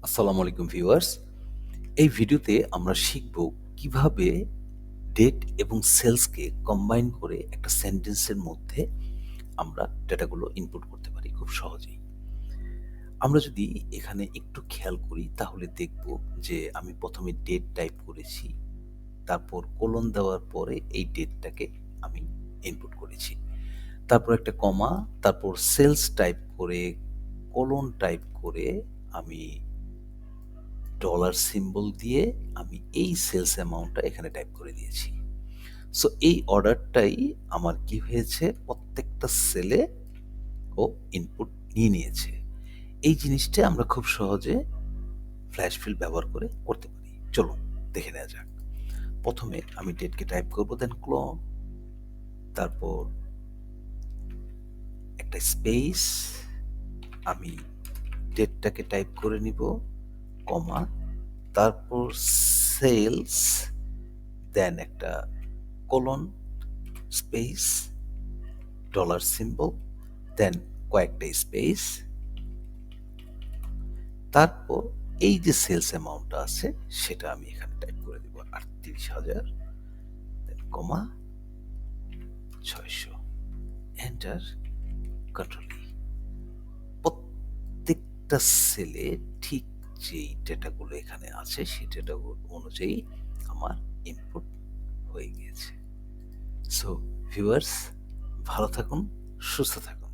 আসসালামু আলাইকুম ভিউয়ার্স। এই ভিডিওতে আমরা শিখব কিভাবে ডেট এবং সেলসকে কম্বাইন করে একটা সেন্টেন্সের মধ্যে আমরা ডেটাগুলো ইনপুট করতে পারি খুব সহজেই। আমরা যদি এখানে একটু খেয়াল করি তাহলে দেখব যে আমি ১ম এ ডেট টাইপ করেছি। তারপর কোলন দেওয়ার পরে এই ডেটটাকে আমি ইনপুট করেছি। তারপর একটা কমা, তারপর সেলস টাইপ করে কোলন টাইপ করে আমি ডলার সিম্বল দিয়ে আমি এই সেলস অ্যামাউন্টটা এখানে টাইপ করে দিয়েছি। সো এই অর্ডারটাই আমার কি হয়েছে প্রত্যেকটা সেলে ও ইনপুট নিয়ে নিয়েছে। এই জিনিসটা আমরা খুব সহজে ফ্ল্যাশ ফিল ব্যবহার করে করতে পারি। চলুন দেখে নেওয়া যাক। ১ম এ আমি ডেটকে টাইপ করব দেন তারপর একটা স্পেস আমি ডেটটাকে টাইপ করে নিব, কমা, তারপর সেলস দেন একটা কোলন স্পেস ডলার সিম্বল দেন কয়েকটা স্পেস তারপর এই যে সেলস অ্যামাউন্টটা আছে সেটা আমি এখানে টাইপ করে দিব ৩৮,০০০ দেন কমা ৬০০ এন্টার কন্ট্রোল ই। প্রত্যেকটা সেলে ঠিক যেই ডেটাগুলো এখানে আছে সেই ডেটা অনুযায়ী আমার ইনপুট হয়ে গিয়েছে। সো ভিউয়ার্স, ভালো থাকুন, সুস্থ থাকুন।